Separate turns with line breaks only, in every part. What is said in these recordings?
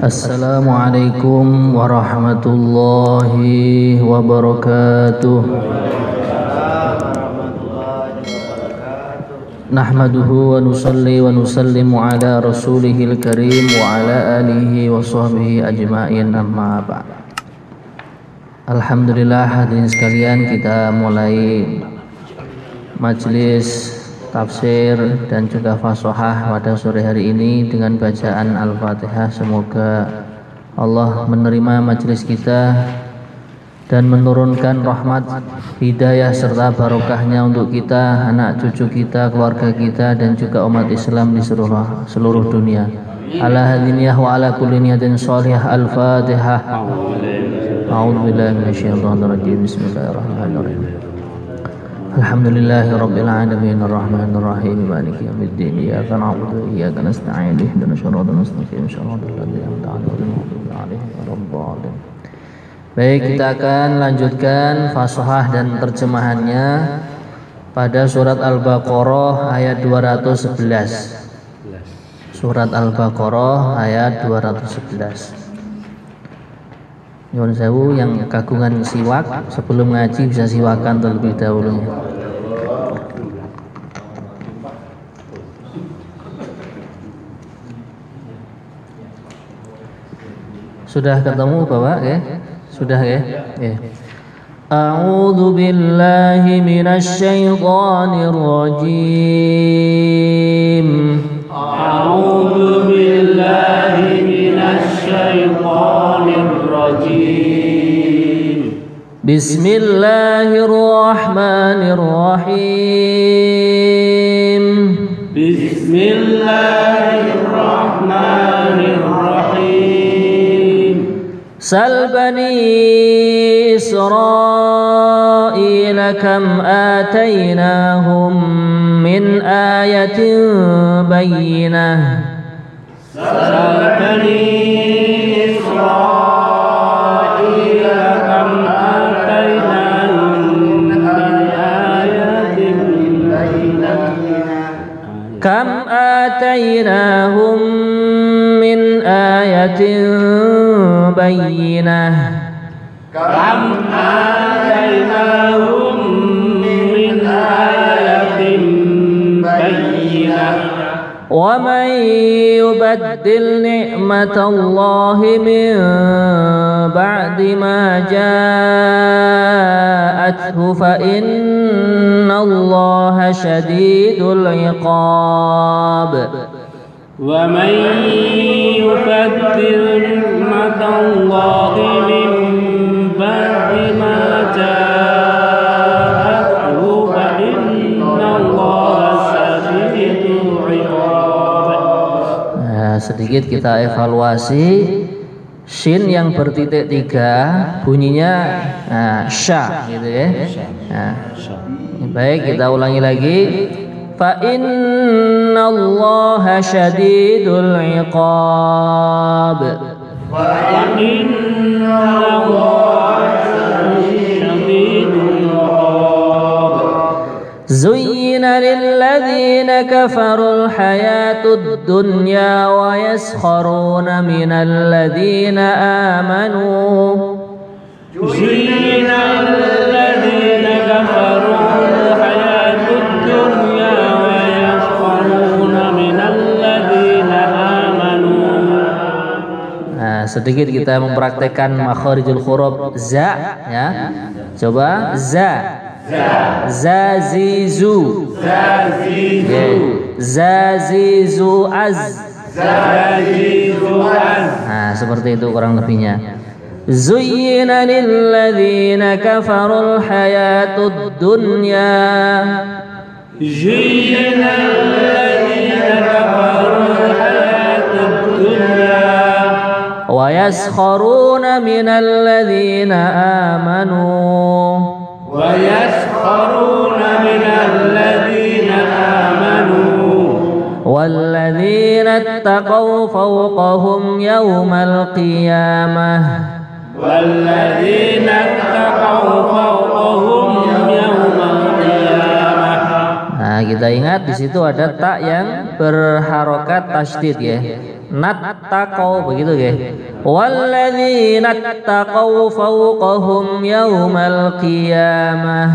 Assalamualaikum warahmatullahi wabarakatuh. Nahmaduhu wa nusalli wa nusallimu ala rasulihil karim wa ala alihi wa sahbihi ajma'in, amma ba'd. Alhamdulillah, hadirin sekalian, kita mulai majlis tafsir dan juga fasohah pada sore hari ini dengan bacaan Al-Fatihah. Semoga Allah menerima majelis kita dan menurunkan rahmat, hidayah serta barokahnya untuk kita, anak cucu kita, keluarga kita, dan juga umat Islam di seluruh dunia. Ala hadiniyah wa ala kulli niyatin shalihah. Al-Fatihah. A'udzubillahi minasyaitonir rajim. Bismillahirrahmanirrahim. Alhamdulillahi rabbil alamin arrahmanir rahim maliki yaumiddin iyyaka na'budu wa iyyaka nasta'in ihdinas siratal mustaqim siratal ladzina an'amta 'alaihim ghairil maghdub. Baik, kita akan lanjutkan fasohah dan terjemahannya pada surat Al-Baqarah ayat 211. Surat Al-Baqarah ayat 211. Nyuwun sewu yang kagungan siwak, sebelum ngaji bisa siwakan terlebih dahulu. Sudah ketemu Bapak ya? Sudah ya? Ya. A'udzu billahi minasy syaithanir rajim. A'udzu billahi minasy syaithanir rajim. Bismillahirrahmanirrahim. Bismillahirrahmanirrahim. Sal bani Israil kam atainahum min ayatin bayyinah. Sal bani Israil kam atainahum min ayatin bayyinah. Kam atainahum min ayatin bayyinah. Kam atainahum min ayatin bayyinah. Wa man yubaddil ni'matallahi min ba'di ma ja'athu fa innallaha syadidul iqab. Wa man yubaddil ni'matallahi min ba'di ma ja'athu fa innallaha syadidul iqab. Nah, sedikit kita evaluasi. Shin yang bertitik 3 bunyinya sya gitu ya. Nah, baik, kita ulangi lagi. Fa innallaha syadidul iqab. Fa innallaha syadidul iqab. Zuyyina lilladzina kafarul hayatud dunya wa yaskharuna minal ladzina amanu. Zuyyina lilladzina kafarul hayatud dunya wa yaskharuna minal ladzina amanu. Nah, sedikit kita mempraktekkan makharijul huruf za ya. Coba za. Zazizu. Zazizu az. Nah, seperti itu kurang lebihnya. Zuyyina lilladzina kafarul hayatud dunya. Zuyyina lilladzina kafarul hayatud dunya wa yaskharuna minal ladzina amanu. ويسخرون من الذين آمنوا والذين اتقوا فوقهم يوم القيامة. والذين اتقوا فوقهم يوم القيامة. Nah, kita ingat di situ ada tak yang berharokat tasydid ya. Nattaqau begitu nggih. Walladzina attaqau fawqahum yaumal qiyamah.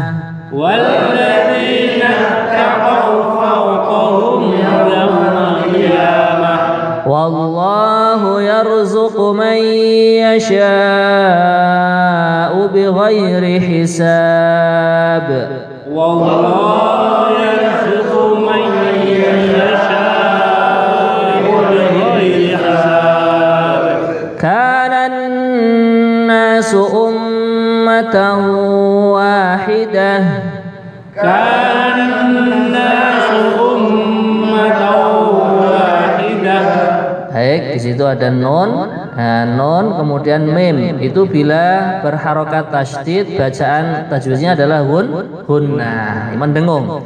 Walladzina attaqau fawqahum yaumal qiyamah.
Wallahu yarzuqu man yasha'u bighairi hisab.
Wallahu yarzuqu man yasha'u bighairi hisab.
Kana an-nasu ummatan wahidah.
Kana an-nasu ummatan wahidah.
Baik, di situ ada nun, nun kemudian mim. Itu bila berharokat tasydid, bacaan tajwidnya adalah hunna. Mendengung.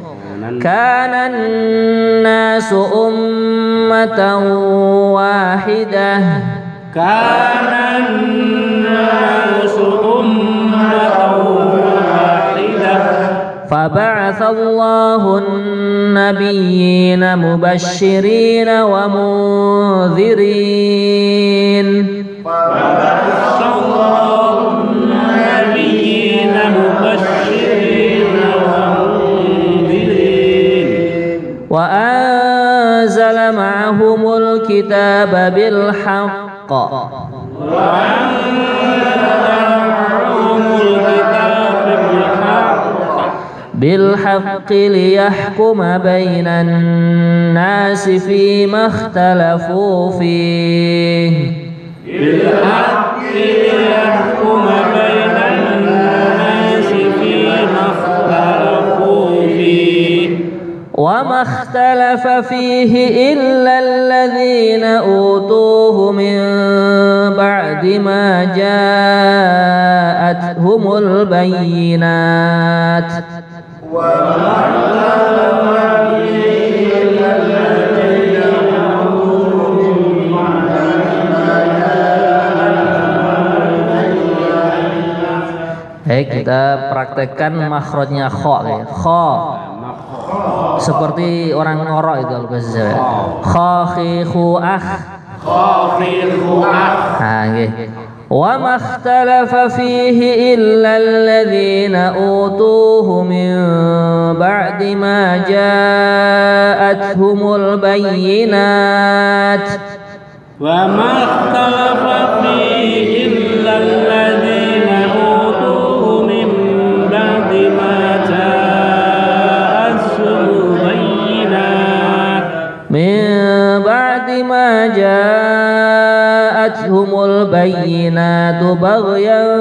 Kana an-nasu ummatan wahidah.
Kana an-nasu ummatan wahidah.
Faba'atsallahu an-nabiyyina mubashshirina wa munzirin.
Faba'atsallahu an-nabiyyina mubashshirina wa munzirin.
Wa anzala ma'ahumul kitaba bil haqq. بالحق ليحكم بين الناس فيما اختلفوا فيه.
بالحق ليحكم بين الناس فيما اختلفوا فيه.
وما اختلف فيه إلا الذين أوتوه من بعد ما جاءتهم البينات. Baik, kita praktekkan makhrajnya kha ya. Kha. Seperti orang ngorok itu kalau bahasa Jawa. Kha khi khu akh.
Kha khi khu akh.
Nah, nggih. Wa makhtalafa fihi illa alladhina utuhu min ba'di ma ja'athumul bayyinat.
Wa makhtalafa fihi illa alladhina utuhu min ba'di ma ja'athumul bayyinat.
Min ba'di ma ja'athumul bayyinatu baghyan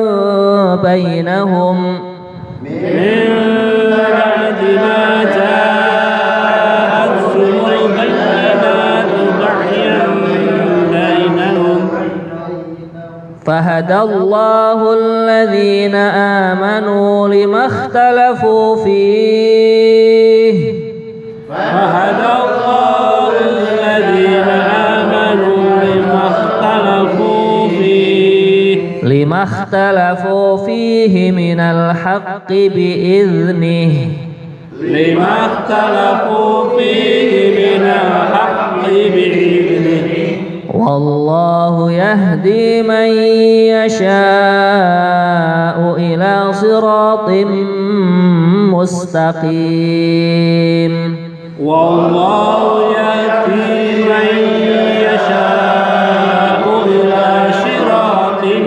bainahum.
Min ba'di ma ja'athumul bayyinatu baghyan bainahum.
Fahadallahu alladhina amanu lima ikhtalafu fihi.
Fahadallahu alladhina amanu lima ikhtalafu fihi minal haqqi bi'idhnihi. Lima ikhtalafu fihi minal haqqi bi'idhnihi.
Wallahu yahdi man yasha'u ila siratim mustaqim.
Wallahu yahdi man yasha'u ila siratim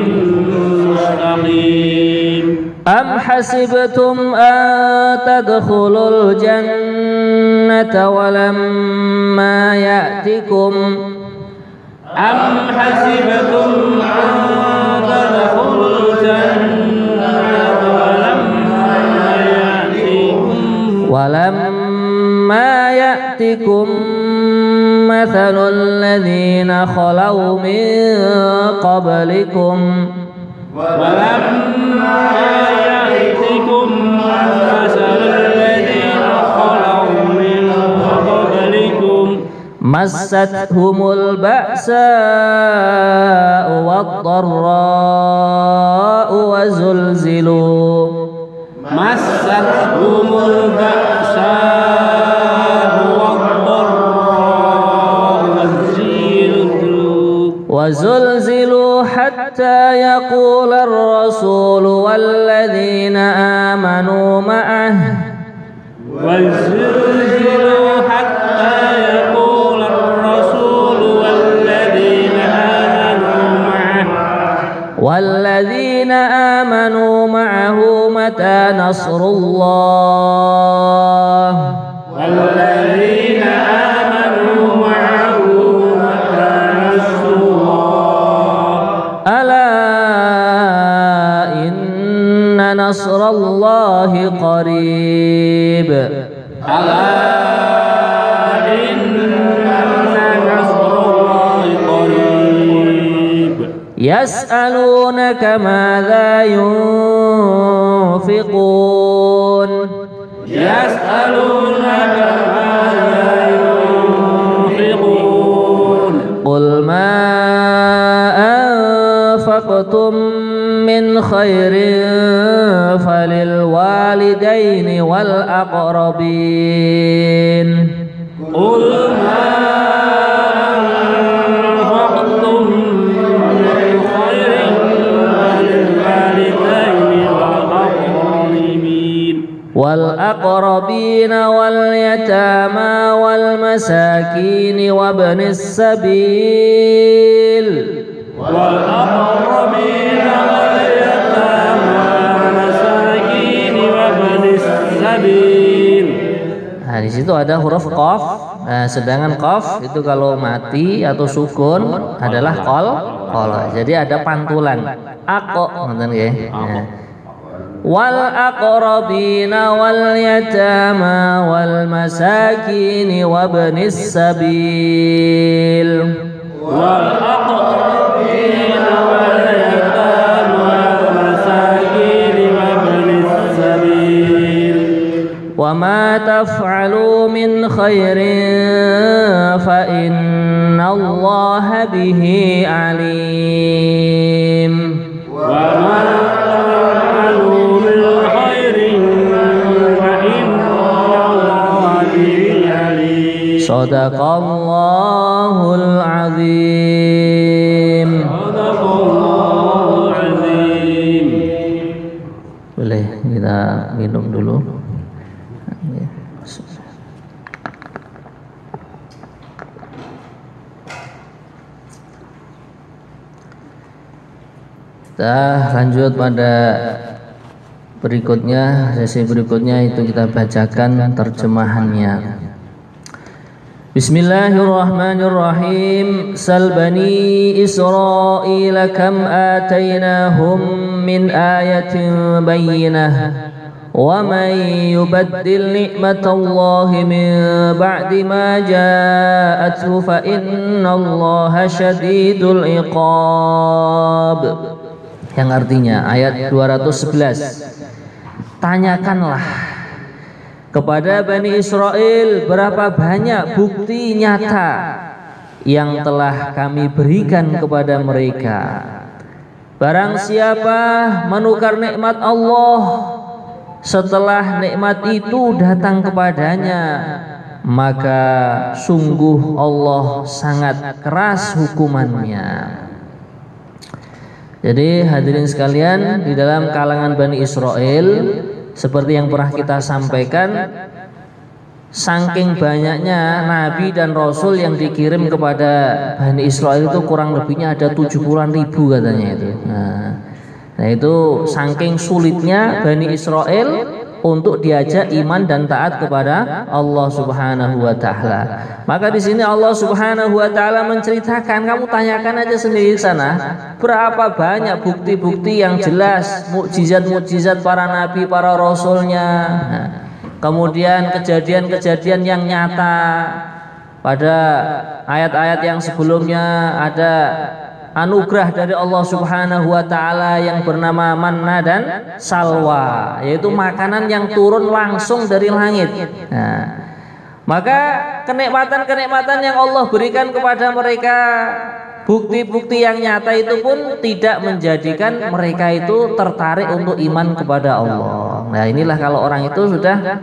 mustaqim.
Am hasibtum an tadkhulul jannata walamma ya'tikum.
Am hasibtum an tadkhulul jannata
walamma ya'tikum mathalul ladzina khalaw min qablikum.
Walamma ya'tikum mathalul ladzina khalaw min qablikum.
Massathumul ba'sa'u wad-dharra'u wa zulzilu.
Massathumul ba'sa'u wad-dharra'u wa zulzilu.
الرسول والذين آمنوا معه
وزلزلوا حتى يقول الرسول
والذين آمنوا معه متى نصر الله
والذين آمنوا معه متى نصر الله
ألا إن نصر الله قريب
ألا إن نصر الله قريب
يسألونك ماذا ينفقون
يسألونك ماذا ينفقون
قل ما أنفقتم من خير فللوالدين والأقربين
قل ما أنفقتم من خير فللوالدين
والأقربين واليتامى والمساكين وابن السبيل
والأقربين واليتامى والمساكين وابن السبيل.
Nah, di situ ada huruf qaf. Nah, sedangkan qaf itu kalau mati atau sukun adalah qol. Jadi ada pantulan. Aqo, ngoten nggih. Wal aqrabina wal yatama wal masakin wabnis sabil.
Wal aqrabina wal yatama wal masakin wabnis sabil.
Wa ma taf'alu min khairin fa innallaha bihi alim.
Wa ma taf'alu min khairin fa innallaha bihi alim.
Shadaqallahul azim.
Shadaqallahul azim.
Boleh kita minum dulu. Kita lanjut pada berikutnya, sesi berikutnya itu kita bacakan terjemahannya. Bismillahirrahmanirrahim. Sal bani Israil kam atainahum min ayatin bayyinah wa man yubaddil ni'matallahi min ba'di ma ja'athu fa innallaha syadidul iqab. Yang artinya ayat 211, tanyakanlah kepada Bani Israel berapa banyak bukti nyata yang telah kami berikan kepada mereka. Barang siapa menukar nikmat Allah setelah nikmat itu datang kepadanya, maka sungguh Allah sangat keras hukumannya. Jadi hadirin sekalian, di dalam kalangan Bani Israel seperti yang pernah kita sampaikan, saking banyaknya nabi dan rasul yang dikirim kepada Bani Israel itu kurang lebihnya ada 70.000 katanya itu. Nah itu saking sulitnya Bani Israel untuk diajak iman dan taat kepada Allah Subhanahu wa taala. Maka di sini Allah Subhanahu wa taala menceritakan, kamu tanyakan aja sendiri sana, berapa banyak bukti-bukti yang jelas, mukjizat-mukjizat para nabi, para rasulnya. Nah, kemudian kejadian-kejadian yang nyata. Pada ayat-ayat yang sebelumnya ada anugerah dari Allah Subhanahu wa taala yang bernama manna dan salwa, yaitu makanan yang turun langsung dari langit. Nah, maka kenikmatan-kenikmatan yang Allah berikan kepada mereka, bukti-bukti yang nyata itu pun tidak menjadikan mereka itu tertarik untuk iman kepada Allah. Nah, inilah kalau orang itu sudah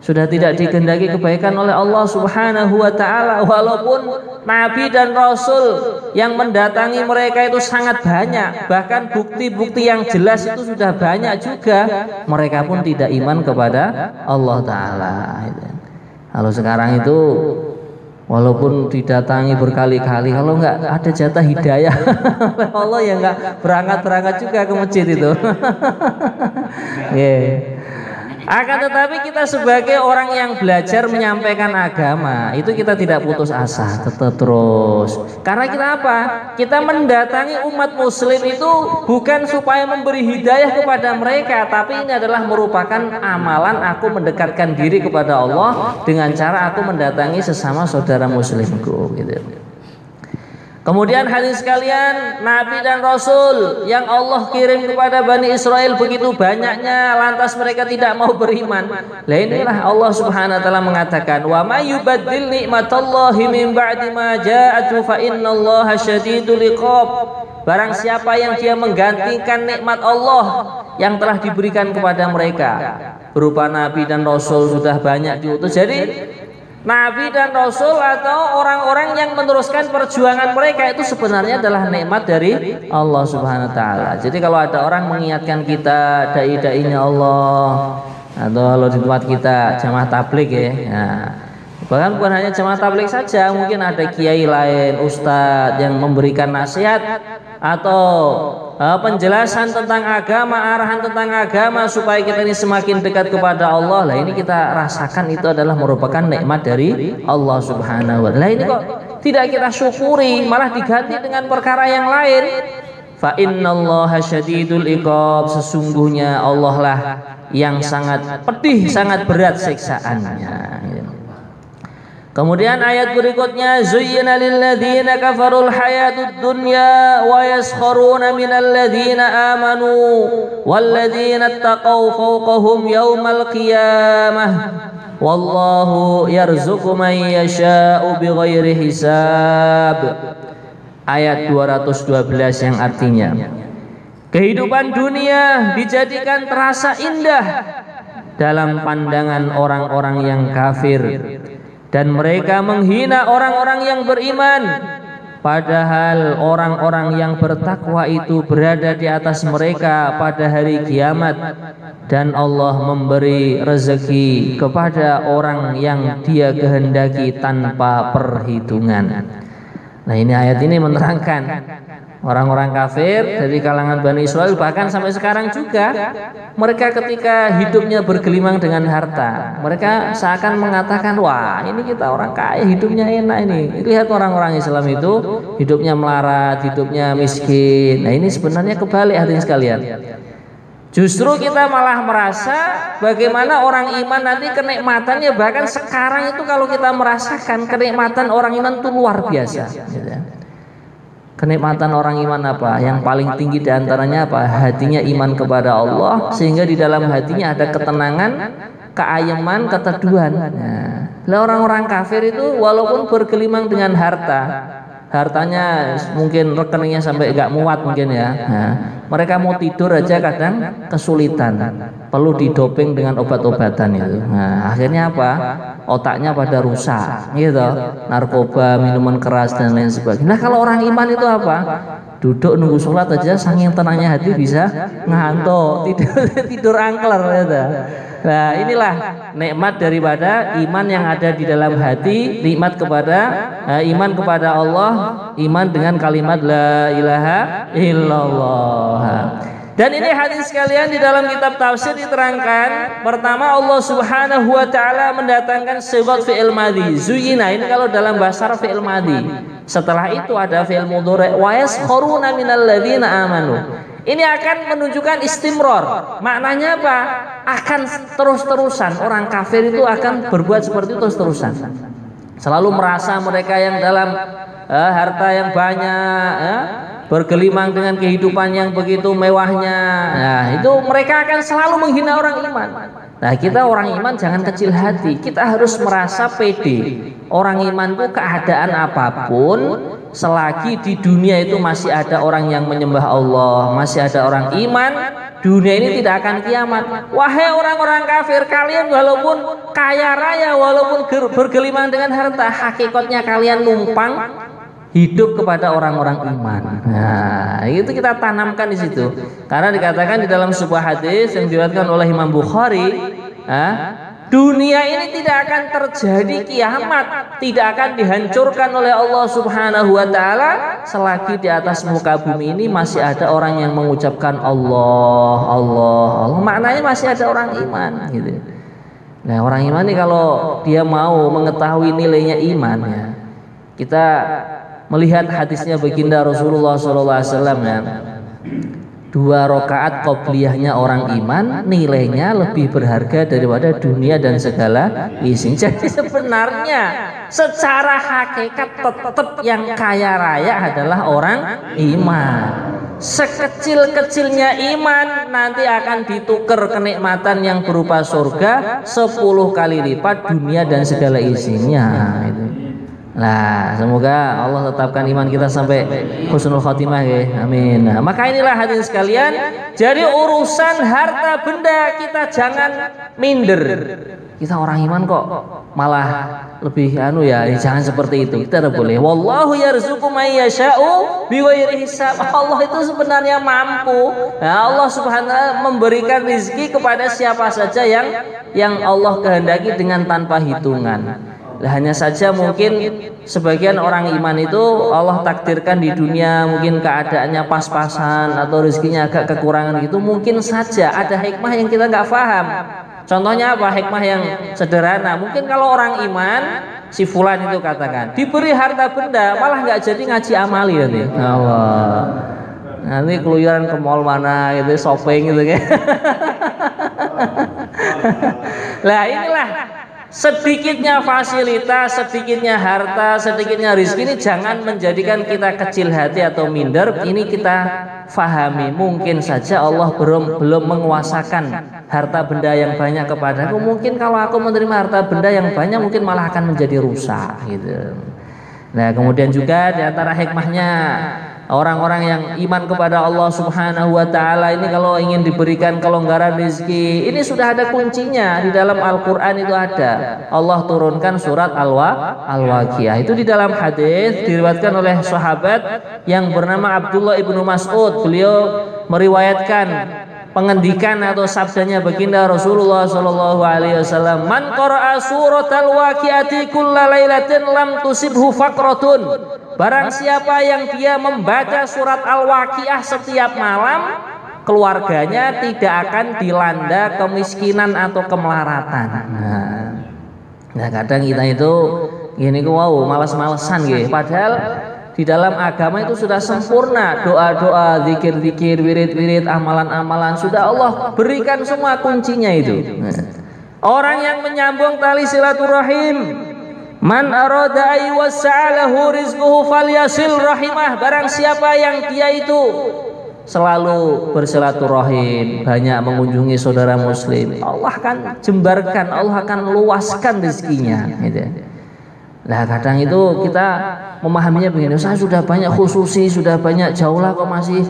sudah tidak dikehendaki kebaikan oleh Allah Subhanahu wa taala. Walaupun nabi dan rasul yang mendatangi mereka itu sangat banyak, bahkan bukti-bukti yang jelas itu sudah banyak juga, mereka pun tidak iman kepada Allah taala. Kalau sekarang itu walaupun didatangi berkali-kali, kalau nggak ada jatah hidayah Allah ya nggak berangkat juga ke masjid itu. Yeah. Akan tetapi kita sebagai orang yang belajar menyampaikan agama itu kita tidak putus asa, tetap terus. Karena kita apa? Kita mendatangi umat muslim itu bukan supaya memberi hidayah kepada mereka, tapi ini adalah merupakan amalan aku mendekatkan diri kepada Allah dengan cara aku mendatangi sesama saudara muslimku gitu. Kemudian hadirin sekalian, Nabi dan Rasul yang Allah kirim kepada Bani Israel begitu banyaknya, lantas mereka tidak mau beriman. Lah inilah Allah Subhanahu wa taala mengatakan, "Wa may yubaddil nikmatallahi min ba'di ma ja'atu fa innallaha syadidul iqab." Barang siapa yang dia menggantikan nikmat Allah yang telah diberikan kepada mereka berupa Nabi dan Rasul sudah banyak diutus. Jadi Nabi dan Rasul atau orang-orang yang meneruskan perjuangan mereka itu sebenarnya adalah nikmat dari Allah Subhanahu wa taala. Jadi kalau ada orang mengingatkan kita dai-dainya Allah, atau kalau di tempat kita jamaah tabligh ya. Nah, bahkan bukan hanya jamaah tabligh saja, mungkin ada kiai lain, ustadz yang memberikan nasihat atau penjelasan tentang agama, arahan tentang agama supaya kita ini semakin dekat kepada Allah. Lah ini kita rasakan itu adalah merupakan nikmat dari Allah Subhanahu wa taala. Lah ini kok tidak kita syukuri, malah diganti dengan perkara yang lain. Fa innallaha syadidul iqab, sesungguhnya Allah lah yang sangat pedih, sangat berat siksaannya. Kemudian ayat berikutnya, zuyyina lilladzina kafarul hayatud dunya wa yaskharuna minal ladzina amanu walladzina ittaqaw fawqahum yaumal qiyamah wallahu yarzuqu man yasha'u bighairi hisab. Ayat 212 yang artinya, kehidupan dunia dijadikan terasa indah dalam pandangan orang-orang yang kafir, dan mereka menghina orang-orang yang beriman, padahal orang-orang yang bertakwa itu berada di atas mereka pada hari kiamat, dan Allah memberi rezeki kepada orang yang Dia kehendaki tanpa perhitungan. Nah, ini ayat ini menerangkan orang-orang kafir dari kalangan Bani Israel, bahkan sampai sekarang juga, mereka ketika hidupnya bergelimang dengan harta, mereka seakan mengatakan, wah ini kita orang kaya, hidupnya enak ini. Lihat orang-orang Islam itu hidupnya melarat, hidupnya miskin. Nah ini sebenarnya kebalik hadirin sekalian. Justru kita malah merasa bagaimana orang iman nanti kenikmatannya, bahkan sekarang itu kalau kita merasakan kenikmatan orang iman itu luar biasa. Kenikmatan orang iman apa? Yang paling tinggi diantaranya apa? Hatinya iman kepada Allah, sehingga di dalam hatinya ada ketenangan, keayeman, keteduhan. Nah, orang-orang kafir itu walaupun bergelimang dengan hartanya mungkin rekeningnya sampai nggak muat mungkin ya. Nah, mereka mau tidur aja kadang kesulitan, perlu didoping dengan obat-obatan itu. Nah, akhirnya apa? Otaknya pada rusak, gitu. Narkoba, minuman keras dan lain sebagainya. Nah, kalau orang iman itu apa? Duduk nunggu sholat aja, saking tenangnya hati bisa ngantuk, tidur angker, gitu. Nah, inilah nikmat daripada iman yang ada di dalam hati, nikmat kepada iman kepada Allah, iman dengan kalimat la ilaha illallah. Dan ini hadis sekalian di dalam kitab tafsir diterangkan, pertama Allah Subhanahu wa taala mendatangkan sigat fi'il madhi. Zuyyina ini kalau dalam bahasa fi'il madhi. Setelah itu ada fi'il mudhari' wa yaskharuna minal ladzina amanu. Ini akan menunjukkan istimror. Maknanya apa? Akan terus-terusan. Orang kafir itu akan berbuat seperti itu terus-terusan. Selalu merasa mereka yang dalam harta yang banyak, bergelimang dengan kehidupan yang begitu mewahnya. Nah, itu mereka akan selalu menghina orang iman. Nah, kita orang iman jangan kecil hati. Kita harus merasa pede. Orang iman itu keadaan apapun, selagi di dunia itu masih ada orang yang menyembah Allah, masih ada orang iman, dunia ini tidak akan kiamat. Wahai orang-orang kafir, kalian walaupun kaya raya, walaupun bergelimang dengan harta, hakikatnya kalian numpang hidup kepada orang-orang iman. Nah, itu kita tanamkan di situ. Karena dikatakan di dalam sebuah hadis yang diriwayatkan oleh Imam Bukhari, dunia ini tidak akan terjadi kiamat, tidak akan dihancurkan oleh Allah Subhanahu wa taala selagi di atas muka bumi ini masih ada orang yang mengucapkan Allah, Allah, Allah. Maknanya masih ada orang iman gitu. Nah, orang iman ini kalau dia mau mengetahui nilainya iman ya, kita melihat hadisnya baginda Rasulullah SAW ya, 2 rakaat qobliyahnya orang iman nilainya lebih berharga daripada dunia dan segala isinya. Jadi sebenarnya secara hakikat tetap yang kaya raya adalah orang iman. Sekecil-kecilnya iman nanti akan ditukar kenikmatan yang berupa surga 10 kali lipat dunia dan segala isinya itu. Nah, semoga Allah tetapkan iman kita sampai husnul khotimah ya. Amin. Nah, maka inilah hadirin sekalian, jadi urusan harta benda kita jangan minder. Kita orang iman kok malah lebih jangan seperti itu. Kita tidak boleh. Wallahu yarzuqu may yasha'u bighairi hisab. Allah itu sebenarnya mampu. Nah, Allah Subhanahu wa taala memberikan rezeki kepada siapa saja yang Allah kehendaki dengan tanpa hitungan. Hanya saja mungkin sebagian orang iman itu Allah takdirkan di dunia mungkin keadaannya pas-pasan atau rezekinya agak kekurangan gitu, mungkin saja ada hikmah yang kita nggak paham. Contohnya apa? Hikmah yang sederhana, mungkin kalau orang iman si fulan itu katakan diberi harta benda malah nggak jadi ngaji amali nanti. Allah, nanti keluyuran ke mall mana gitu, shopping gitu kan. Lah inilah, sedikitnya fasilitas, sedikitnya harta, sedikitnya rezeki ini jangan menjadikan kita kecil hati atau minder. Ini kita fahami, mungkin saja Allah belum menguasakan harta benda yang banyak kepadaku. Mungkin kalau aku menerima harta benda yang banyak mungkin malah akan menjadi rusak gitu. Nah, kemudian juga di antara hikmahnya orang-orang yang iman kepada Allah Subhanahu wa taala ini kalau ingin diberikan kelonggaran rezeki, ini sudah ada kuncinya di dalam Al-Qur'an. Itu ada. Allah turunkan surat Al-Waqiah. Itu di dalam hadis diriwayatkan oleh sahabat yang bernama Abdullah ibnu Mas'ud. Beliau meriwayatkan pengendikan atau sabdanya baginda Rasulullah sallallahu alaihi wasallam, "Man qara'a suratal waqi'ati kullalailatin lam tusibhu faqratun." Barang siapa yang dia membaca surat Al-Waqiah setiap malam, keluarganya tidak akan dilanda kemiskinan atau kemelaratan. Nah, kadang kita itu gini malas-malesan gitu. Padahal di dalam agama itu sudah sempurna, doa-doa, zikir-zikir, wirid-wirid, amalan-amalan sudah Allah berikan semua kuncinya itu. Orang yang menyambung tali silaturahim, man arada ay wasa'alahu rizquhu falyasil rahimah. Barang siapa yang dia itu selalu bersilaturahim, banyak mengunjungi saudara muslim, Allah akan jembarkan, Allah akan luaskan rezekinya gitu. Nah, kadang itu kita memahaminya begini, saya sudah banyak khususi, sudah banyak jauhlah kok masih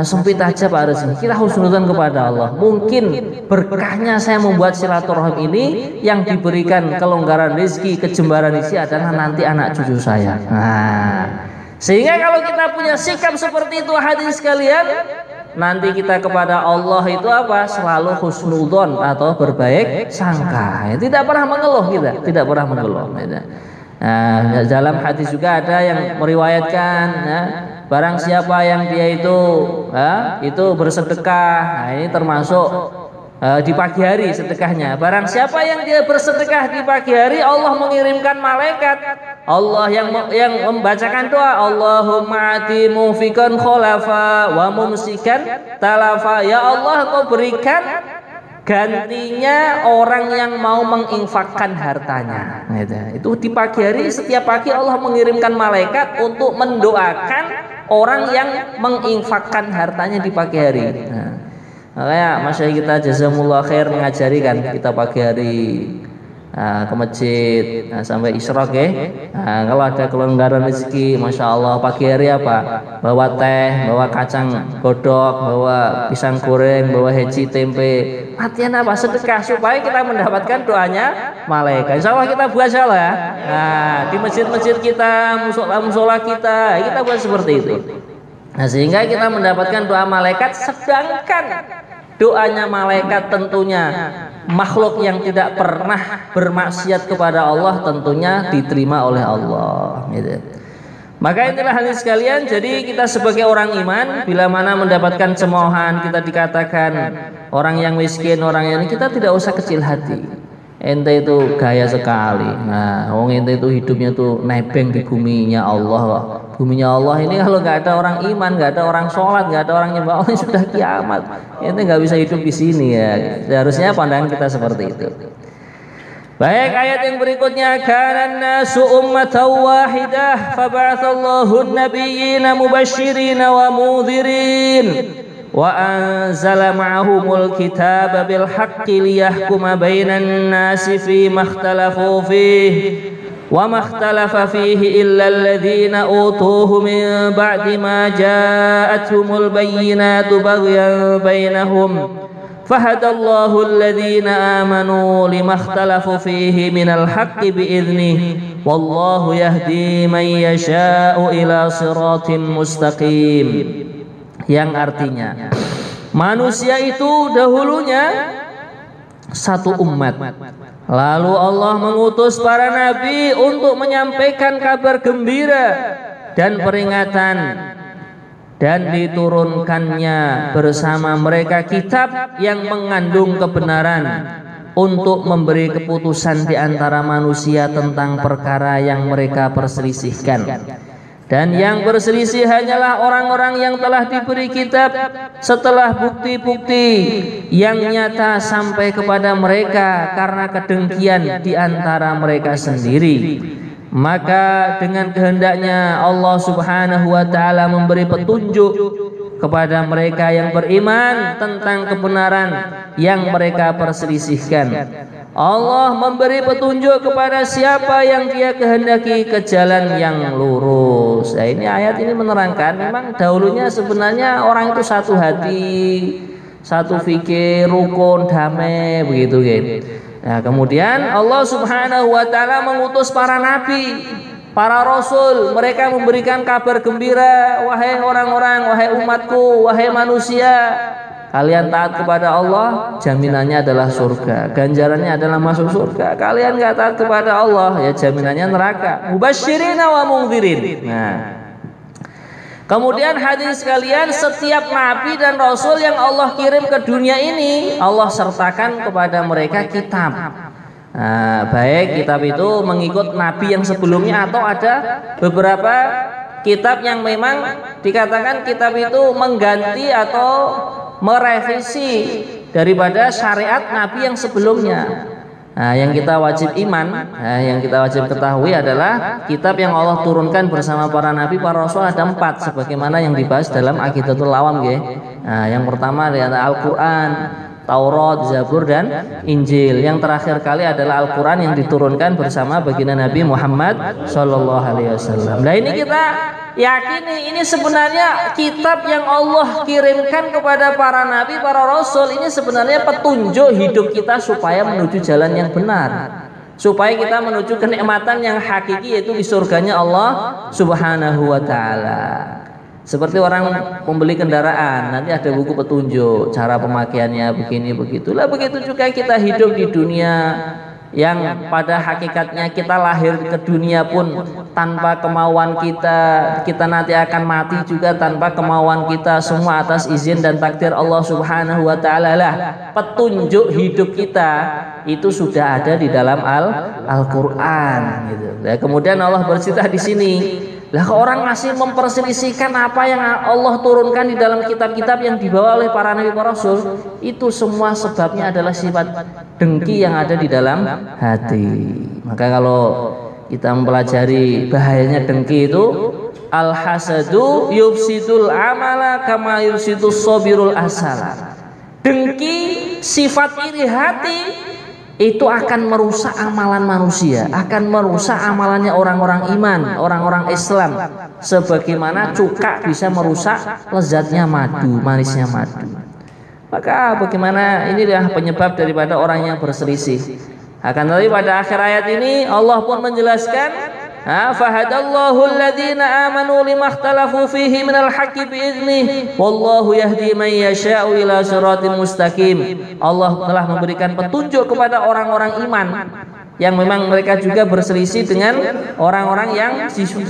sempit aja Pak rezeki. Kita husnudzon kepada Allah. Mungkin berkahnya saya membuat silaturahim ini, yang diberikan kelonggaran rezeki, kejembaran rezeki adalah nanti anak cucu saya. Nah, sehingga kalau kita punya sikap seperti itu hadirin sekalian, nanti kita kepada Allah itu apa? Selalu husnudzon atau berbaik sangka. Tidak pernah mengeluh kita, tidak pernah mengeluh. Nah, dalam hadis juga ada yang meriwayatkan, barang siapa yang dia itu bersedekah, nah ini termasuk di pagi hari sedekahnya. Barang siapa yang dia bersedekah di pagi hari, Allah mengirimkan malaikat Allah yang membacakan doa, Allahumma ati mufikan kholafa wa mumsikan talafa. Ya Allah, kau berikan gantinya orang yang mau menginfakkan hartanya. Itu di pagi hari, setiap pagi Allah mengirimkan malaikat untuk mendoakan orang yang menginfakkan hartanya di pagi hari. Makanya masyayikh kita jazakumullah khair mengajari kan kita pagi hari ke masjid sampai isyraq ya. Kalau ada kelonggaran rezeki, masya Allah pagi hari apa? Bawa teh, bawa kacang godok, bawa pisang goreng, bawa heci tempe. Latihan apa? Sedekah supaya kita mendapatkan doanya malaikat. Insya Allah kita buat salah ya. Di masjid-masjid kita, musola kita buat seperti itu. Nah, sehingga kita mendapatkan doa malaikat, sedangkan doanya malaikat tentunya makhluk yang tidak pernah bermaksiat kepada Allah tentunya diterima oleh Allah gitu. Maka inilah hadis sekalian, jadi kita sebagai orang iman bila mana mendapatkan cemoohan, kita dikatakan orang yang miskin, orang yang kita tidak usah kecil hati. Ente itu gaya sekali. Nah, wong ente itu hidupnya tuh nebeng di buminya Allah. Buminya Allah ini kalau nggak ada orang iman, nggak ada orang sholat, nggak ada orang nyembah Allah, sudah kiamat. Ente nggak bisa hidup di sini ya. Seharusnya pandangan kita seperti itu. Baik, ayat yang berikutnya, kana nasu ummatan wahidah fab'atsallahu an-nabiyyina mubasysyirin wa mudhirin wa anzala ma'ahumul kitaba bil haqqi liyahkuma bainan nasi fima ikhtalafu fihi wa ma ikhtalafa fihi illa alladhina utuhu min ba'di ma ja'atuhumul bayyinatu baghyan bainahum fahadallahu alladhina amanu lima ikhtalafu fihi minal haqqi bi'idhnihi wallahu yahdi man yasha'u ila siratin mustaqim. Yang artinya manusia itu dahulunya satu umat, lalu Allah mengutus para nabi untuk menyampaikan kabar gembira dan peringatan, dan diturunkannya bersama mereka kitab yang mengandung kebenaran untuk memberi keputusan di antara manusia tentang perkara yang mereka perselisihkan. Dan yang berselisih hanyalah orang-orang yang telah diberi kitab setelah bukti-bukti yang nyata sampai kepada mereka karena kedengkian di antara mereka sendiri. Maka dengan kehendaknya Allah Subhanahu wa ta'ala memberi petunjuk kepada mereka yang beriman tentang kebenaran yang mereka perselisihkan. Allah memberi petunjuk kepada siapa yang Dia kehendaki ke jalan yang lurus. Nah, ini ayat ini menerangkan memang dahulunya sebenarnya orang itu satu hati, satu fikir, rukun, damai begitu gitu. Nah, kemudian Allah Subhanahu wa ta'ala mengutus para nabi, para rasul, mereka memberikan kabar gembira, wahai orang-orang, wahai umatku, wahai manusia, kalian taat kepada Allah, jaminannya adalah surga, ganjarannya adalah masuk surga. Kalian nggak taat kepada Allah, ya jaminannya neraka. Mubasysyirin wa mundhirin. Nah, kemudian hadirin sekalian, setiap nabi dan rasul yang Allah kirim ke dunia ini, Allah sertakan kepada mereka kitab. Nah, baik kitab itu mengikut nabi yang sebelumnya atau ada beberapa kitab yang memang dikatakan kitab itu mengganti atau merevisi daripada syariat nabi yang sebelumnya. Nah, yang kita wajib yang kita wajib ketahui adalah kitab yang Allah turunkan bersama para nabi, para rasul ada 4 sebagaimana yang dibahas dalam Aqidatul Awam ya. Nah, yang pertama adalah Al-Qur'an, Taurat, Zabur dan Injil. Yang terakhir kali adalah Al-Qur'an yang diturunkan bersama baginda Nabi Muhammad sallallahu alaihi wasallam. Nah, ini kita yakini ini sebenarnya kitab yang Allah kirimkan kepada para nabi, para rasul, ini sebenarnya petunjuk hidup kita supaya menuju jalan yang benar, supaya kita menuju kenikmatan yang hakiki, yaitu di surganya Allah Subhanahu wa ta'ala. Seperti orang membeli kendaraan, nanti ada buku petunjuk cara pemakaiannya begini begitulah. Begitu juga kita hidup di dunia yang pada hakikatnya kita lahir ke dunia pun tanpa kemauan kita, kita nanti akan mati juga tanpa kemauan kita, semua atas izin dan takdir Allah Subhanahu wa ta'ala lah. Petunjuk hidup kita itu sudah ada di dalam Al-Qur'an gitu. Nah, kemudian Allah bercerita di sini, lah orang masih memperselisihkan apa yang Allah turunkan di dalam kitab-kitab yang dibawa oleh para nabi, para rasul, itu semua sebabnya adalah sifat dengki yang ada di dalam hati. Maka kalau kita mempelajari bahayanya dengki itu, al-hasadu yufsidul amala kama yufsidus sabirul asala. dengki, sifat iri hati itu akan merusak amalan manusia, akan merusak amalannya orang-orang iman, orang-orang Islam. Sebagaimana cuka bisa merusak lezatnya madu, manisnya madu. Maka bagaimana inilah penyebab daripada orang yang berselisih. Akan tetapi pada akhir ayat ini Allah pun menjelaskan, fahadallahu alladhina amanu limakhtalafu fihi minal haqqi biiznih wallahu yahdi man yasha'u ila siratin mustaqim. Allah telah memberikan petunjuk kepada orang-orang iman yang memang mereka juga berselisih dengan orang-orang yang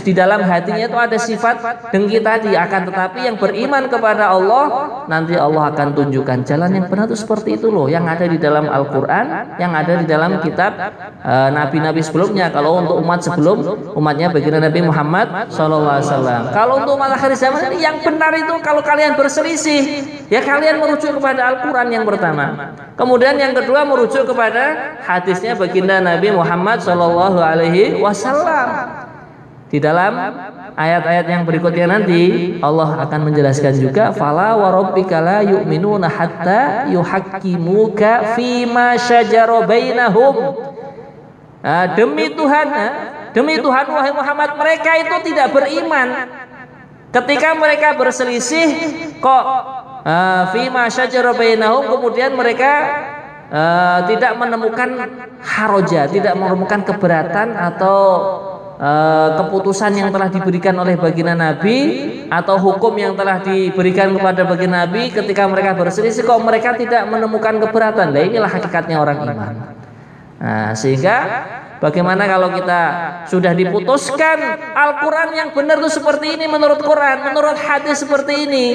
di dalam hatinya itu ada sifat dengki tadi. Akan tetapi yang beriman kepada Allah, nanti Allah akan tunjukkan jalan yang benar itu seperti itu loh, yang ada di dalam Al-Quran, yang ada di dalam kitab nabi-nabi sebelumnya. Kalau untuk umat sebelum umatnya baginda Nabi Muhammad SAW. Kalau untuk umat akhir zaman ini yang benar itu kalau kalian berselisih, ya kalian merujuk kepada Al-Quran yang pertama. Kemudian yang kedua merujuk kepada hadisnya baginda Nabi Muhammad Shallallahu Alaihi Wasallam. Di dalam ayat-ayat yang berikutnya nanti Allah akan menjelaskan juga, fala wa rabbika la yu'minuna hatta yuhaqqimuka fima syajara bainahum. Demi Tuhan wahai Muhammad, mereka itu tidak beriman ketika mereka berselisih kok fima syajara bainahum, kemudian mereka tidak menemukan haroja, tidak menemukan keberatan atau keputusan yang telah diberikan oleh baginda Nabi atau hukum yang telah diberikan kepada baginda Nabi. Ketika mereka berselisih kok mereka tidak menemukan keberatan. Nah, inilah hakikatnya orang iman. Sehingga bagaimana kalau kita sudah diputuskan Al-Quran yang benar itu seperti ini menurut Quran, menurut hadis seperti ini,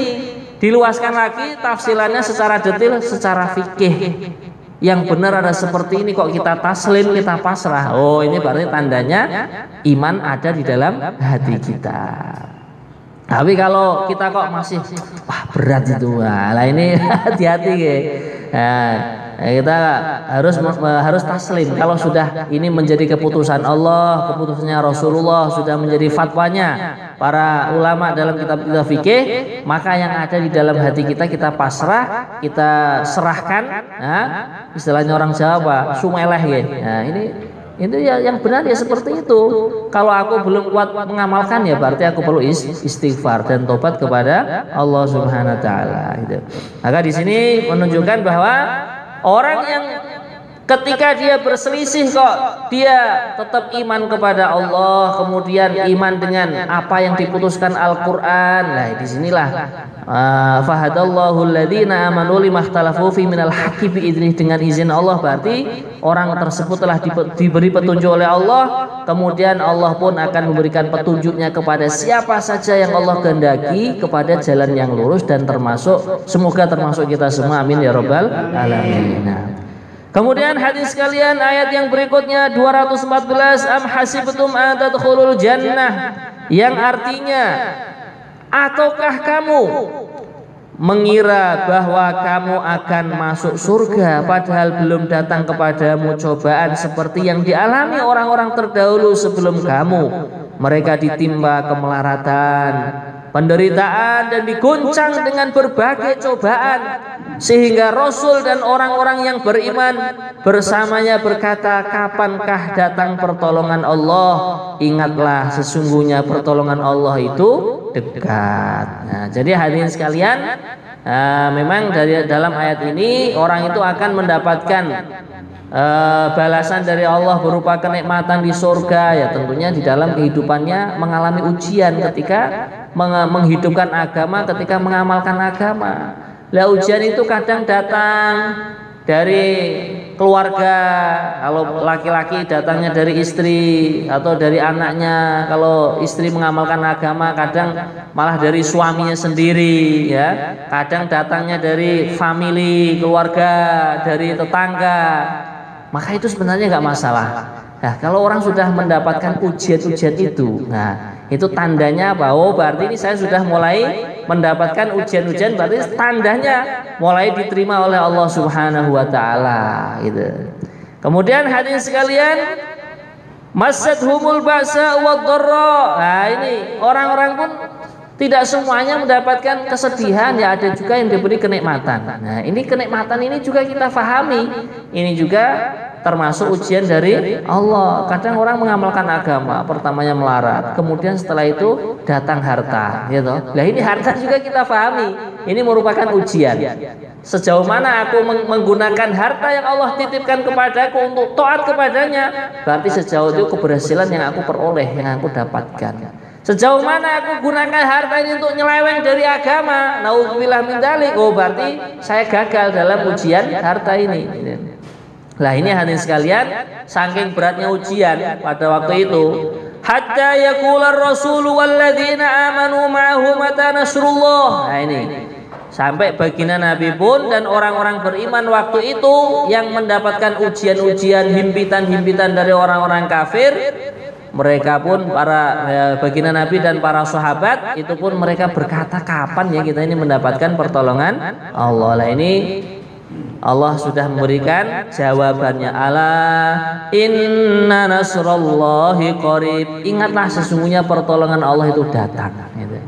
diluaskan lagi tafsirannya secara detail, secara fikih. Yang benar ada seperti ini kok kita taslim, kita pasrah. Oh, ini berarti tandanya iman ada di dalam hati kita. Tapi kalau kita kok masih berat itu, lah ini hati-hati ya. Kita harus taslim. Kalau sudah ini menjadi keputusan Allah, keputusannya Rasulullah, sudah menjadi fatwanya para ulama dalam kitab-kitab fikih, maka yang ada di dalam hati kita pasrah, kita serahkan. Istilahnya orang Jawa, sumeleh ya. Itu yang benar ya seperti itu. Kalau aku belum kuat mengamalkan, ya berarti aku perlu istighfar dan tobat kepada Allah Subhanahu wa taala gitu. Maka di sini menunjukkan bahwa orang yang ketika dia berselisih kok dia tetap iman kepada Allah, kemudian iman dengan apa yang diputuskan Al-Quran. Nah, disinilah fahadallahu alladhina amanu limakhtalafu fi minal haqqi biidnih, dengan izin Allah berarti orang tersebut telah diberi petunjuk oleh Allah, kemudian Allah pun akan memberikan petunjuknya kepada siapa saja yang Allah kehendaki kepada jalan yang lurus, dan semoga termasuk kita semua, amin ya rabbal alamin. Kemudian hadis sekalian, ayat yang berikutnya 214, am hasibtum an tadkhulul jannah, yang artinya ataukah kamu mengira bahwa kamu akan masuk surga padahal belum datang kepadamu cobaan seperti yang dialami orang-orang terdahulu sebelum kamu. Mereka ditimpa kemelaratan, penderitaan, dan diguncang dengan berbagai cobaan, sehingga Rasul dan orang-orang yang beriman bersamanya berkata, kapankah datang pertolongan Allah? Ingatlah, sesungguhnya pertolongan Allah itu dekat. Nah, jadi hadirin sekalian, memang dari dalam ayat ini orang itu akan mendapatkan balasan dari Allah berupa kenikmatan di surga, ya tentunya di dalam kehidupannya mengalami ujian ketika menghidupkan agama, ketika mengamalkan agama. Lah, ujian itu kadang datang dari keluarga, kalau laki-laki datangnya dari istri atau dari anaknya, kalau istri mengamalkan agama kadang malah dari suaminya sendiri, ya. Kadang datangnya dari family, keluarga, dari tetangga. Maka itu sebenarnya nggak masalah. Nah, kalau orang sudah mendapatkan ujian-ujian itu, nah itu tandanya bahwa berarti ini saya sudah mulai mendapatkan ujian-ujian, berarti tandanya mulai diterima oleh Allah Subhanahu wa taala gitu. Kemudian hadirin sekalian, masadhumul ba'sa wad dharra. Nah, ini orang-orang pun Tidak semuanya mendapatkan kesedihan, ya ada juga yang diberi kenikmatan. Nah, ini kenikmatan ini juga kita fahami. Ini juga termasuk ujian dari Allah. Kadang orang mengamalkan agama, pertamanya melarat, kemudian setelah itu datang harta, gitu. Nah, ini harta juga kita fahami. Ini merupakan ujian. Sejauh mana aku menggunakan harta yang Allah titipkan kepadaku untuk taat kepadanya, berarti sejauh itu keberhasilan yang aku peroleh, yang aku dapatkan. Sejauh mana aku gunakan harta ini untuk nyeleweng dari agama, naudzubillah min dzalik, oh berarti saya gagal dalam ujian harta ini. Lah ini hadirin sekalian, saking beratnya ujian pada waktu itu, hatta yaqular rasul walladzina amanu ma'ahu mata nasrullah. Nah ini sampai baginda Nabi pun dan orang-orang beriman waktu itu yang mendapatkan ujian-ujian, himpitan-himpitan dari orang-orang kafir, mereka pun para baginda Nabi dan para sahabat itu pun mereka berkata, kapan ya kita ini mendapatkan pertolongan Allah. Lah ini Allah sudah memberikan jawabannya, ala inna nasrallahi qarib. Ingatlah sesungguhnya pertolongan Allah itu datang, gitu.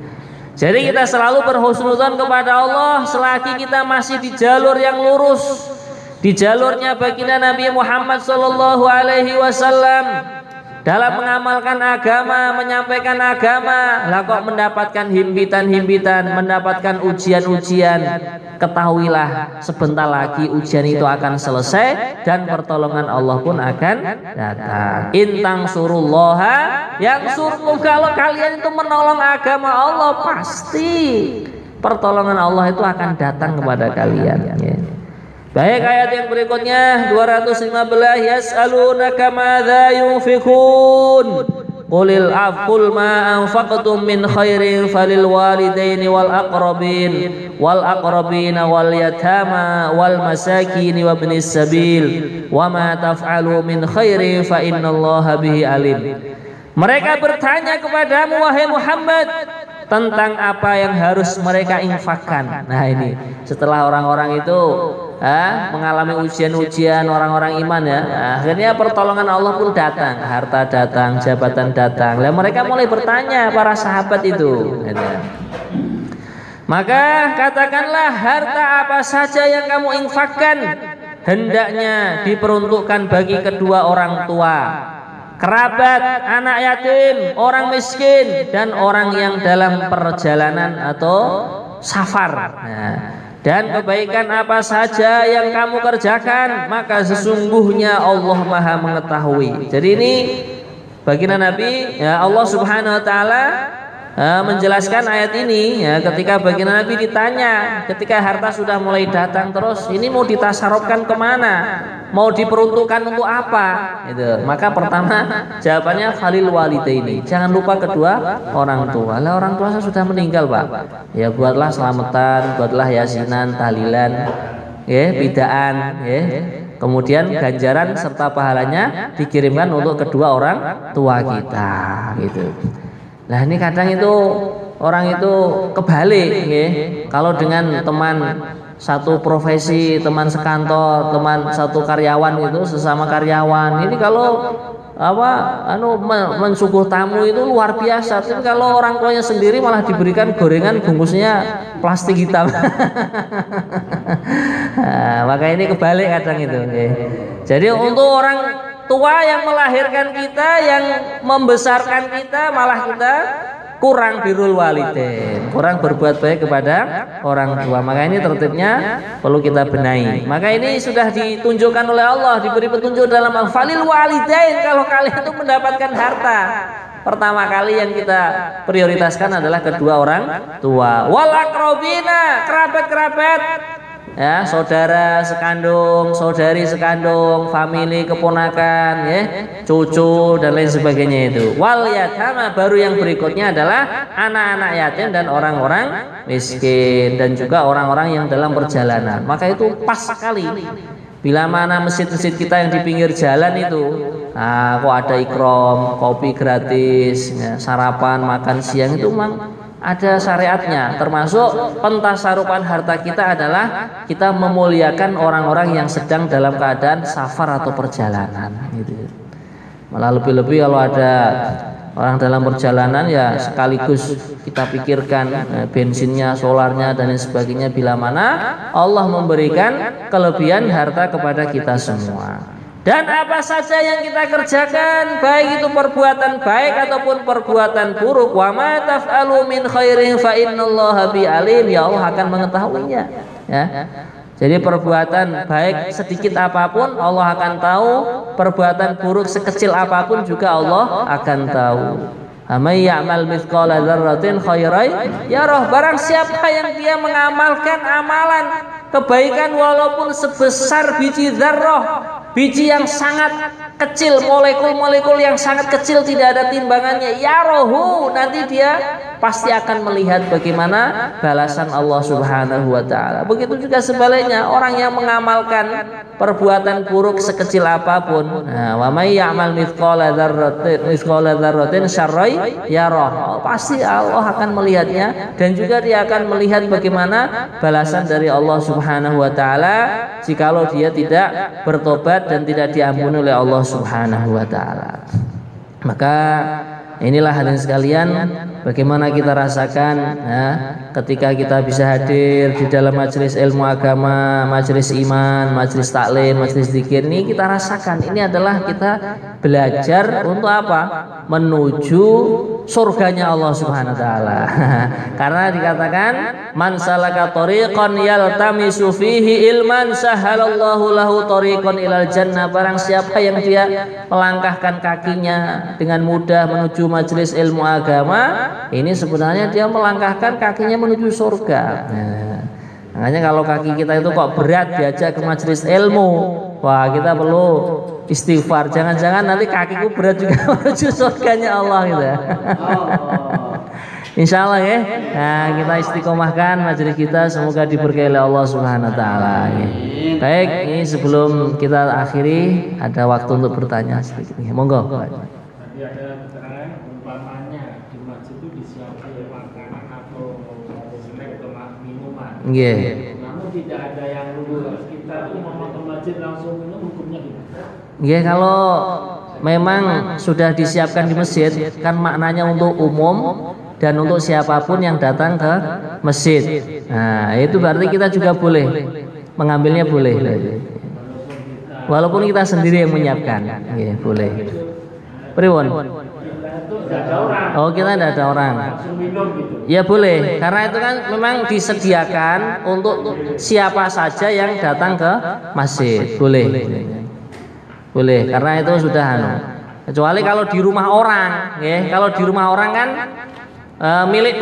Jadi kita selalu berhusnudzon kepada Allah selagi kita masih di jalur yang lurus, di jalurnya baginda Nabi Muhammad sallallahu alaihi wasallam dalam mengamalkan agama, menyampaikan agama. Lah kok mendapatkan himpitan-himpitan, mendapatkan ujian-ujian, ketahuilah sebentar lagi ujian itu akan selesai dan pertolongan Allah pun akan datang. Intang surullaha yang surkum, kalau kalian itu menolong agama Allah, pasti pertolongan Allah itu akan datang kepada kalian, ya. Baik, ayat yang berikutnya 215, yas'alunaka madza yunfikun qulil afqul ma anfaqtum min khairin falil walidaini wal aqrabina wal yatama wal masakin wa ibnis sabil wa ma taf'alu min khairin fa innallaha bihi alim. Mereka bertanya kepadamu wahai Muhammad tentang apa yang harus mereka infakkan. Nah ini setelah orang-orang itu mengalami ujian-ujian, orang-orang iman, ya, akhirnya pertolongan Allah pun datang, harta datang, jabatan datang. Lalu mereka mulai bertanya, para sahabat itu, maka katakanlah, harta apa saja yang kamu infakkan hendaknya diperuntukkan bagi kedua orang tua, kerabat, anak yatim, orang miskin, dan orang yang dalam perjalanan atau safar. Nah, dan kebaikan apa saja yang kamu kerjakan, maka sesungguhnya Allah Maha mengetahui. Jadi ini baginda Nabi, ya, Allah Subhanahu wa taala menjelaskan ayat ini, ya, ketika baginda Nabi ditanya, ketika harta sudah mulai datang terus, ini mau ditasarufkan kemana, mau diperuntukkan untuk apa, gitu. Maka pertama jawabannya falil walidaini, jangan lupa kedua orang tua. Lah orang tua saya sudah meninggal, Pak, ya buatlah selamatan, buatlah yasinan, tahlilan, ya, bidaan, ya. Kemudian ganjaran serta pahalanya dikirimkan untuk kedua orang tua kita, gitu. Nah ini kadang itu orang itu kebalik, ya. Kalau dengan teman satu profesi, teman sekantor, teman satu karyawan itu, sesama karyawan, ini kalau mensuguh tamu itu luar biasa. Tapi kalau orang tuanya sendiri malah diberikan gorengan bungkusnya plastik hitam. Nah, maka ini kebalik kadang itu, ya. Jadi untuk orang tua yang melahirkan kita, yang membesarkan kita, malah kita kurang birrul walidain, kurang berbuat baik kepada orang tua. Maka ini tertibnya perlu kita benahi. Maka ini sudah ditunjukkan oleh Allah, diberi petunjuk dalam al-falil walidain. Kalau kalian itu mendapatkan harta, pertama kali yang kita prioritaskan adalah kedua orang tua. Wal aqrabina, kerabat-kerabat, ya, saudara sekandung, saudari sekandung, famili, keponakan, ya, cucu dan lain sebagainya itu. Wal yatama, baru yang berikutnya adalah anak-anak yatim dan orang-orang miskin, dan juga orang-orang yang dalam perjalanan. Maka itu pas sekali. Bila mana masjid-masjid kita yang di pinggir jalan itu, kok ada ikram, kopi gratis, ya, sarapan, makan siang, itu memang ada syariatnya. Termasuk pentasarupan harta kita adalah kita memuliakan orang-orang yang sedang dalam keadaan safar atau perjalanan, gitu. Malah lebih-lebih kalau ada Orang dalam perjalanan ya sekaligus kita pikirkan bensinnya, solarnya dan lain sebagainya, bila mana Allah memberikan kelebihan harta kepada kita semua. Dan apa saja yang kita kerjakan, baik itu perbuatan baik ataupun perbuatan buruk, wa ma taf'alu min khairin fa innallaha bi alim, ya Allah akan mengetahuinya, ya. Jadi perbuatan baik sedikit apapun Allah akan tahu, perbuatan buruk sekecil apapun juga Allah akan tahu. Amay ya'mal mithqala dzarratin khairan yarah, barang siapa yang dia mengamalkan amalan kebaikan walaupun sebesar biji dzarrah, biji yang sangat kecil, molekul-molekul yang sangat kecil tidak ada timbangannya, yarahu, nanti dia pasti akan melihat bagaimana balasan Allah Subhanahu wa taala. Begitu juga sebaliknya, orang yang mengamalkan perbuatan buruk sekecil apapun, wa may ya'mal mithqala dzarratin syarran yarah, pasti Allah akan melihatnya, dan juga dia akan melihat bagaimana balasan dari Allah Subhanahu wa taala jikalau dia tidak bertobat dan tidak diampuni oleh Allah Subhanahu wa taala. Maka inilah hadirin sekalian, bagaimana kita rasakan ya, ketika kita bisa hadir di dalam majelis ilmu agama, majelis iman, majelis taklim, majelis zikir, ini kita rasakan ini adalah kita belajar untuk apa? Menuju surganya Allah Subhanahu wa taala. Karena dikatakan man salaka tariqan yaltamisu fihi ilman sahalallahu lahu tariqan ilal jannah, barang siapa yang dia melangkahkan kakinya dengan mudah menuju majelis ilmu agama, ini sebenarnya dia melangkahkan kakinya menuju surga. Makanya kalau kaki kita itu kok berat diajak ke majelis ilmu, wah kita perlu istighfar, jangan-jangan nanti kakiku berat juga menuju surganya Allah gitu ya. Insya Allah ya. Nah, kita istiqomahkan majelis kita, semoga diberkahi oleh Allah Subhanahu wa taala. Baik, ini sebelum kita akhiri ada waktu untuk bertanya sedikit. Monggo.
Tadi ada keterangan umpamanya di masjid itu disiapkan makanan atau snack atau minuman.
Nggih.
Namun tidak ada yang lulus, kita itu mau ke masjid langsung minum, hukumnya gimana?
Ya, kalau memang sudah disiapkan di masjid kan maknanya untuk umum dan untuk siapapun yang datang ke masjid. Nah, itu berarti kita juga boleh mengambilnya, boleh. Walaupun kita sendiri yang menyiapkan. Ya, boleh. Pripun? Oh, kita tidak ada orang. Ya boleh, karena itu kan memang disediakan untuk siapa saja yang datang ke masjid. Boleh. Boleh, karena itu sudah kecuali kalau di rumah orang, ya. Kalau di rumah orang kan milik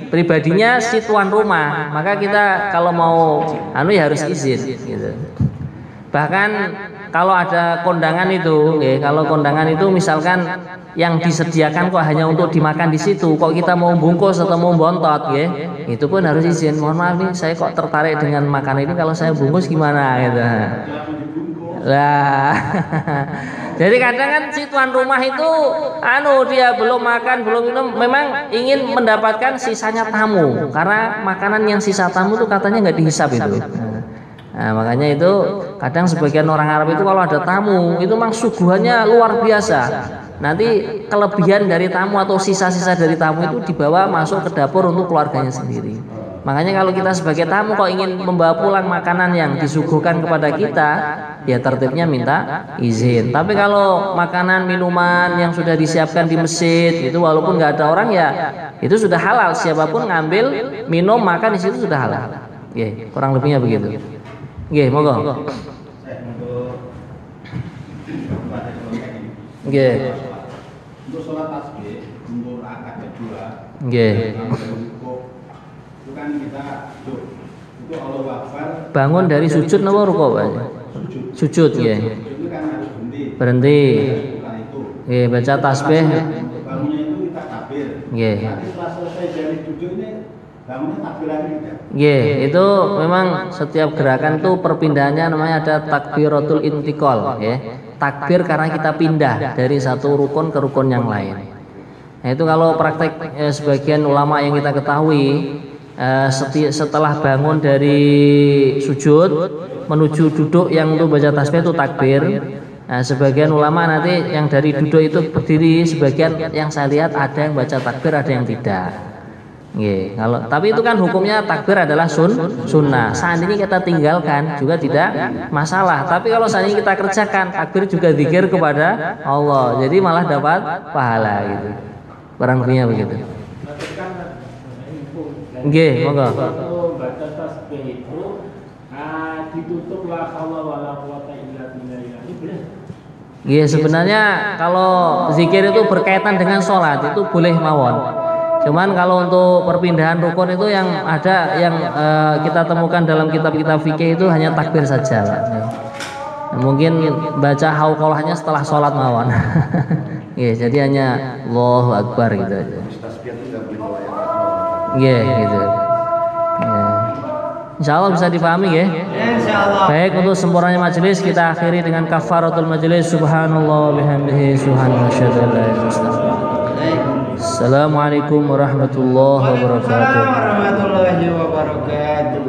pribadinya si tuan rumah, maka kita kalau mau ya harus izin gitu. Bahkan kalau ada kondangan itu, ya, kalau kondangan itu misalkan yang disediakan kok hanya untuk dimakan di situ, kok kita mau bungkus atau mau bontot, ya, itu pun harus izin. Mohon maaf nih, saya kok tertarik dengan makanan ini, kalau saya bungkus gimana gitu. Lah, jadi kadang kan si tuan rumah itu, dia belum makan, belum minum, memang ingin mendapatkan sisanya tamu, karena makanan yang sisa tamu itu katanya nggak dihisap itu. Nah, makanya itu kadang sebagian orang Arab itu kalau ada tamu itu memang suguhannya luar biasa. Nanti kelebihan dari tamu atau sisa-sisa dari tamu itu dibawa masuk ke dapur untuk keluarganya sendiri. Makanya kalau kita sebagai tamu kok ingin membawa pulang makanan yang disuguhkan kepada kita, ya tertibnya minta izin. Tapi kalau makanan minuman yang sudah disiapkan di masjid itu walaupun nggak ada orang, ya itu sudah halal, siapapun ngambil minum makan di situ sudah halal. Kurang lebihnya begitu. Monggo.
Untuk sholat tasbih, untuk rakaat kedua, itu kan kita itu Allahu Akbar.
Bangun dari sujud napa rukuk, Pak? Sujud, nggih.
Itu kan harus
berhenti. Nggih, baca tasbih.
Bangunnya itu kita takbir.
Nggih.
Nanti setelah selesai dari sujud ini bangunnya takbir lagi tidak?
Nggih, itu memang setiap gerakan itu perpindahannya namanya ada takbiratul intiqal, ya. Takbir karena kita pindah dari satu rukun ke rukun yang lain. Nah, itu kalau praktek sebagian ulama yang kita ketahui, setelah bangun dari sujud menuju duduk yang untuk baca tasbih itu takbir. Nah, sebagian ulama nanti yang dari duduk itu berdiri, sebagian yang saya lihat ada yang baca takbir, ada yang tidak. Nggih, tapi itu kan hukumnya takbir adalah sunnah. Seandainya kita tinggalkan juga tidak masalah. Tapi kalau seandainya kita kerjakan, takbir juga zikir kepada Allah. Jadi malah dapat pahala gitu. Barang lebihnya begitu. Nggih, monggo.
Baca tasbih itu ditutup la haula wala quwata illa billah. Ini boleh?
Nggih, sebenarnya kalau zikir itu berkaitan dengan sholat itu boleh mawon. Cuman kalau untuk perpindahan rukun itu yang ada yang kita temukan dalam kitab-kitab fikih itu hanya takbir saja. Mungkin baca hauqalahnya setelah sholat mawon. Iya, jadi hanya Allahu Akbar gitu aja. Iya, gitu. Insya Allah bisa dipahami ya. Baik, untuk sempurnanya majelis kita akhiri dengan kafaratul majelis. Subhanallah bihamdihi subhanallah syada la ilaha illallah. Assalamualaikum warahmatullahi wabarakatuh.
Warahmatullahi wabarakatuh.